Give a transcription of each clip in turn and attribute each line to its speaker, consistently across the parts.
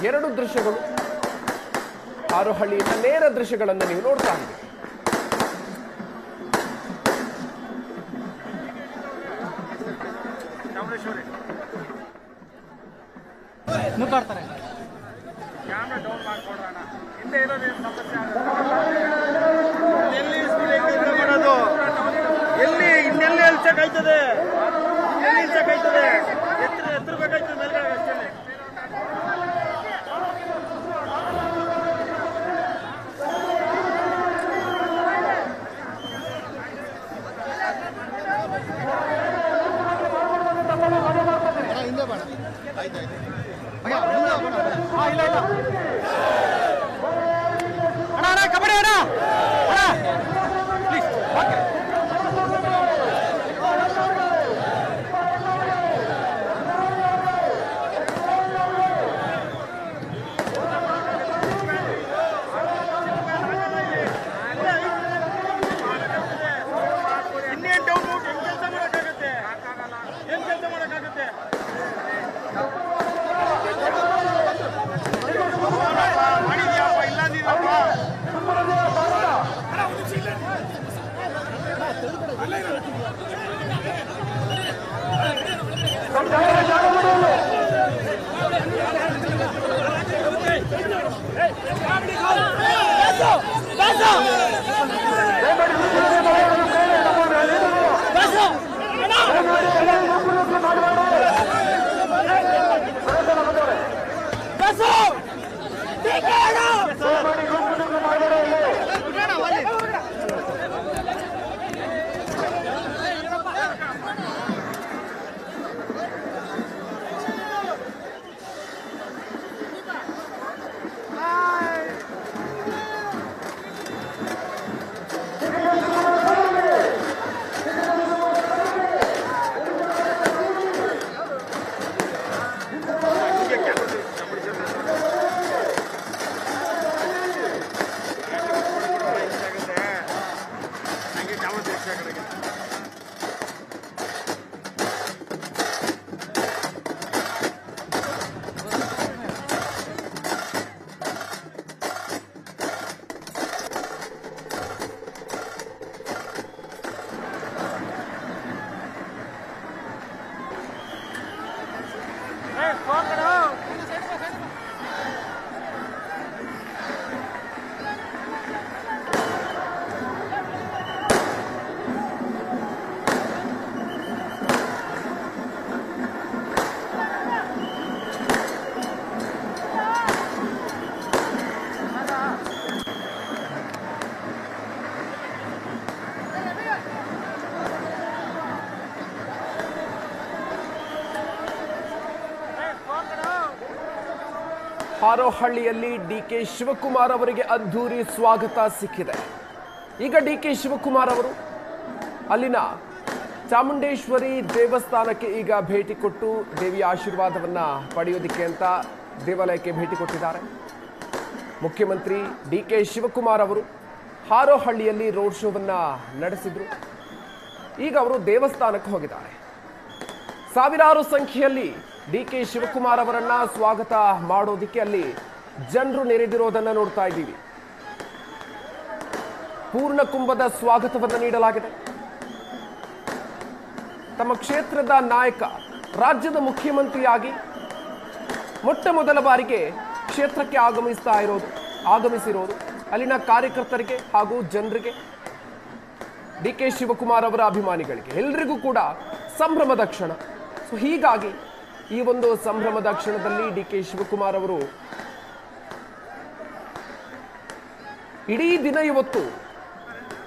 Speaker 1: ಎರಡು ದೃಶ್ಯಗಳು, ಹಾರೋಹಳ್ಳಿಯಿಂದ ನೇರ ದೃಶ್ಯಗಳನ್ನು ನೀವು ನೋಡ್ತಾ ಇದ್ದೀರಿ.
Speaker 2: ಎಲ್ಲಿ ಇನ್ನೆಲ್ಲಿ ಎಲ್ಸಕ್ಕಾಯ್ತದೆ, ಎಲ್ಲಿ ಇಲ್ಸಕ್ಕಾಯ್ತದೆ, ಎತ್ತರ ಬೇಕಾಯ್ತದೆ ಮೇಲ್ಗಡೆ ಅಷ್ಟೇ.
Speaker 3: ಅಣ್ಣ ಕಬಡ್ಡಿ ಅಣ್ಣ ಪ್ಲೀಸ್ ಓಕೆ.
Speaker 2: ಇನ್ನೇನು ಡೌನ್ ಔಟ್ ಹೆಂಗ್ ಕೆಲಸ ಮಾಡೋಕ್ಕಾಗುತ್ತೆ, ಏನ್ ಕೆಲಸ ಮಾಡೋಕ್ಕಾಗುತ್ತೆ? ಮಾಡಿದ್ಯಾಪ್ಪ ಇಲ್ಲ ನೀನಪ್ಪ.
Speaker 1: ಹಾರೋಹಳ್ಳಿಯಲ್ಲಿ ಡಿಕೆ ಶಿವಕುಮಾರ್ ಅವರಿಗೆ ಅದ್ಧೂರಿ ಸ್ವಾಗತ ಸಿಕ್ಕಿದೆ. ಈಗ ಡಿಕೆ ಶಿವಕುಮಾರ್ ಅವರು ಅಲ್ಲಿನ ಚಾಮುಂಡೇಶ್ವರಿ ದೇವಸ್ಥಾನಕ್ಕೆ ಈಗ ಭೇಟಿ ಕೊಟ್ಟು ದೇವಿಯ ಆಶೀರ್ವಾದವನ್ನ ಪಡೆಯೋದಕ್ಕೆ ಅಂತ ದೇವಾಲಯಕ್ಕೆ ಭೇಟಿ ಕೊಟ್ಟಿದ್ದಾರೆ. ಮುಖ್ಯಮಂತ್ರಿ ಡಿಕೆ ಶಿವಕುಮಾರ್ ಅವರು ಹಾರೋಹಳ್ಳಿಯಲ್ಲಿ ರೋಡ್ ಶೋವನ್ನ ನಡೆಸಿದ್ರು. ಈಗ ಅವರು ದೇವಸ್ಥಾನಕ್ಕೆ ಹೋಗಿದ್ದಾರೆ. ಸಾವಿರಾರು ಸಂಖ್ಯೆಯಲ್ಲಿ ಡಿಕೆ ಶಿವಕುಮಾರ್ ಅವರನ್ನ ಸ್ವಾಗತ ಮಾಡೋದಕ್ಕೆ ಅಲ್ಲಿ ಜನರು ನೆರೆದಿರೋದನ್ನ ನೋಡ್ತಾ ಇದ್ದೀವಿ. ಪೂರ್ಣ ಕುಂಭದ ಸ್ವಾಗತವನ್ನು ನೀಡಲಾಗಿದೆ. ತಮ್ಮ ಕ್ಷೇತ್ರದ ನಾಯಕ, ರಾಜ್ಯದ ಮುಖ್ಯಮಂತ್ರಿಯಾಗಿ ಮೊಟ್ಟ ಮೊದಲ ಬಾರಿಗೆ ಕ್ಷೇತ್ರಕ್ಕೆ ಆಗಮಿಸಿರೋದು ಅಲ್ಲಿನ ಕಾರ್ಯಕರ್ತರಿಗೆ ಹಾಗೂ ಜನರಿಗೆ, ಡಿಕೆ ಶಿವಕುಮಾರ್ ಅವರ ಅಭಿಮಾನಿಗಳಿಗೆ ಎಲ್ಲರಿಗೂ ಕೂಡ ಸಂಭ್ರಮದ ಕ್ಷಣ. ಸೊ ಹೀಗಾಗಿ ಈ ಒಂದು ಸಂಭ್ರಮದ ಕ್ಷಣದಲ್ಲಿ ಡಿಕೆ ಶಿವಕುಮಾರ್ ಅವರು ಇಡೀ ದಿನ ಇವತ್ತು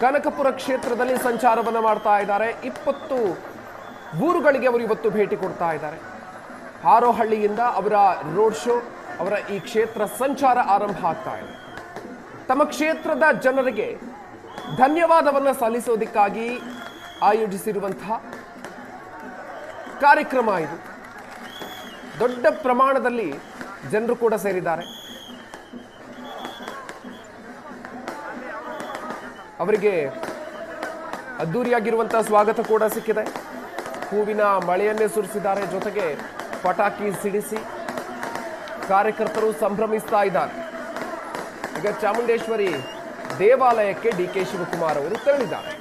Speaker 1: ಕನಕಪುರ ಕ್ಷೇತ್ರದಲ್ಲಿ ಸಂಚಾರವನ್ನು ಮಾಡ್ತಾ ಇದ್ದಾರೆ. 20 ಊರುಗಳಿಗೆ ಅವರು ಇವತ್ತು ಭೇಟಿ ಕೊಡ್ತಾ ಇದ್ದಾರೆ. ಹಾರೋಹಳ್ಳಿಯಿಂದ ಅವರ ರೋಡ್ ಶೋ, ಅವರ ಈ ಕ್ಷೇತ್ರ ಸಂಚಾರ ಆರಂಭ ಆಗ್ತಾ ಇದೆ. ತಮ್ಮ ಕ್ಷೇತ್ರದ ಜನರಿಗೆ ಧನ್ಯವಾದವನ್ನು ಸಲ್ಲಿಸೋದಕ್ಕಾಗಿ ಆಯೋಜಿಸಿರುವಂತಹ ಕಾರ್ಯಕ್ರಮ ಇದು. ದೊಡ್ಡ ಪ್ರಮಾಣದಲ್ಲಿ ಜನರು ಕೂಡ ಸೇರಿದ್ದಾರೆ. ಅವರಿಗೆ ಅದ್ದೂರಿಯಾಗಿರುವಂತಹ ಸ್ವಾಗತ ಕೂಡ ಸಿಕ್ಕಿದೆ. ಹೂವಿನ ಮಳೆಯನ್ನೇ ಸುರಿಸಿದ್ದಾರೆ, ಜೊತೆಗೆ ಪಟಾಕಿ ಸಿಡಿಸಿ ಕಾರ್ಯಕರ್ತರು ಸಂಭ್ರಮಿಸ್ತಾ ಇದ್ದಾರೆ. ಈಗ ಚಾಮುಂಡೇಶ್ವರಿ ದೇವಾಲಯಕ್ಕೆ ಡಿಕೆ ಶಿವಕುಮಾರ್ ಅವರು ತೆರಳಿದ್ದಾರೆ.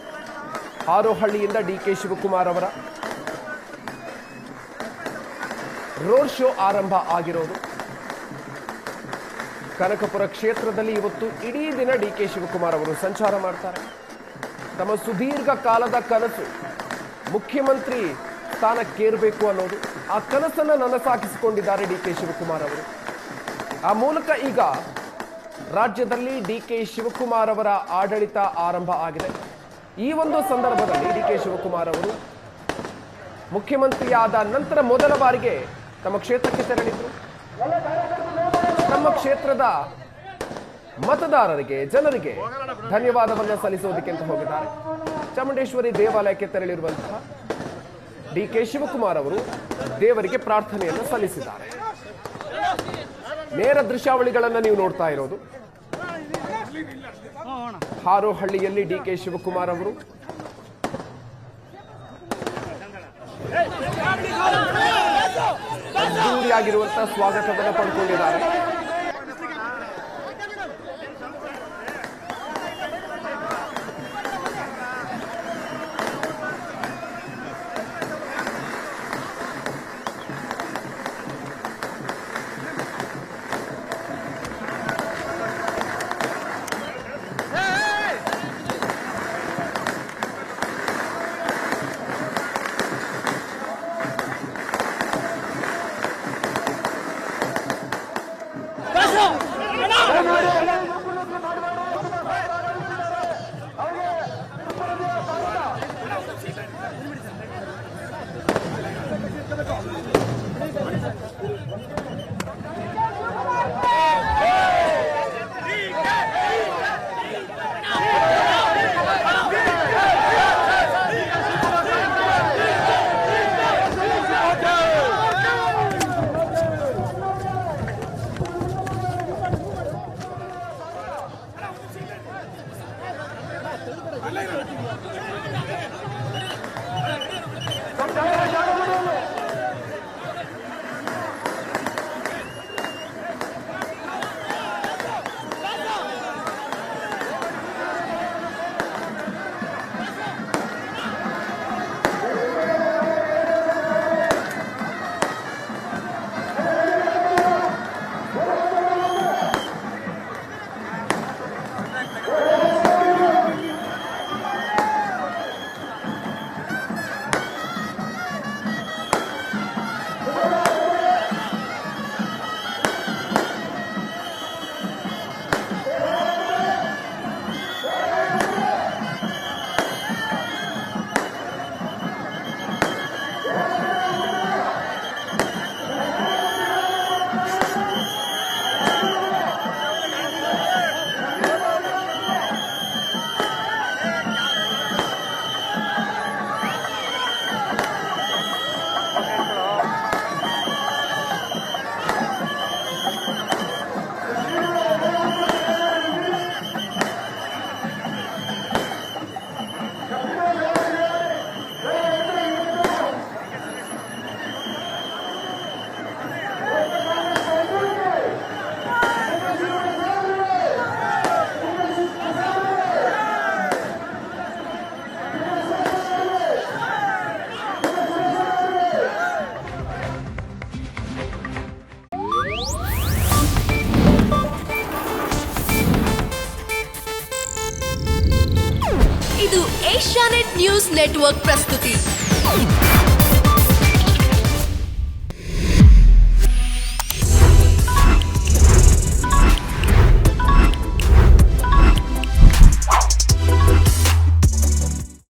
Speaker 1: ಹಾರೋಹಳ್ಳಿಯಿಂದ ಡಿಕೆ ಶಿವಕುಮಾರ್ ಅವರ ರೋಡ್ ಶೋ ಆರಂಭ ಆಗಿರೋದು. ಕನಕಪುರ ಕ್ಷೇತ್ರದಲ್ಲಿ ಇವತ್ತು ಇಡೀ ದಿನ ಡಿಕೆ ಶಿವಕುಮಾರ್ ಅವರು ಸಂಚಾರ ಮಾಡ್ತಾರೆ. ತಮ್ಮ ಸುದೀರ್ಘ ಕಾಲದ ಕನಸು ಮುಖ್ಯಮಂತ್ರಿ ಸ್ಥಾನಕ್ಕೇರಬೇಕು ಅನ್ನೋದು, ಆ ಕನಸನ್ನು ನನಸಾಗಿಸಿಕೊಂಡಿದ್ದಾರೆ ಡಿಕೆ ಶಿವಕುಮಾರ್ ಅವರು. ಆ ಮೂಲಕ ಈಗ ರಾಜ್ಯದಲ್ಲಿ ಡಿಕೆ ಶಿವಕುಮಾರ್ ಅವರ ಆಡಳಿತ ಆರಂಭ ಆಗಿದೆ. ಈ ಒಂದು ಸಂದರ್ಭದಲ್ಲಿ ಡಿಕೆ ಶಿವಕುಮಾರ್ ಅವರು ಮುಖ್ಯಮಂತ್ರಿಯಾದ ನಂತರ ಮೊದಲ ಬಾರಿಗೆ ತಮ್ಮ ಕ್ಷೇತ್ರಕ್ಕೆ ತೆರಳಿದ್ರು. ನಮ್ಮ ಕ್ಷೇತ್ರದ ಮತದಾರರಿಗೆ, ಜನರಿಗೆ ಧನ್ಯವಾದವನ್ನು ಸಲ್ಲಿಸೋದಕ್ಕೆ ಅಂತ ಹೋಗಿದ್ದಾರೆ. ಚಾಮುಂಡೇಶ್ವರಿ ದೇವಾಲಯಕ್ಕೆ ತೆರಳಿರುವಂತಹ ಡಿಕೆ ಶಿವಕುಮಾರ್ ಅವರು ದೇವರಿಗೆ ಪ್ರಾರ್ಥನೆಯನ್ನು ಸಲ್ಲಿಸಿದ್ದಾರೆ. ನೇರ ದೃಶ್ಯಾವಳಿಗಳನ್ನು ನೀವು ನೋಡ್ತಾ ಇರೋದು. ಹಾರೋಹಳ್ಳಿಯಲ್ಲಿ ಡಿಕೆ ಶಿವಕುಮಾರ್ ಅವರು ಅದ್ದೂರಿಯಾಗಿರುವಂತಹ ಸ್ವಾಗತವನ್ನು ಪಡ್ಕೊಂಡಿದ್ದಾರೆ.
Speaker 3: ಇದು ಏಷ್ಯಾನೆಟ್ ನ್ಯೂಸ್ ನೆಟ್ವರ್ಕ್ ಪ್ರಸ್ತುತಿ.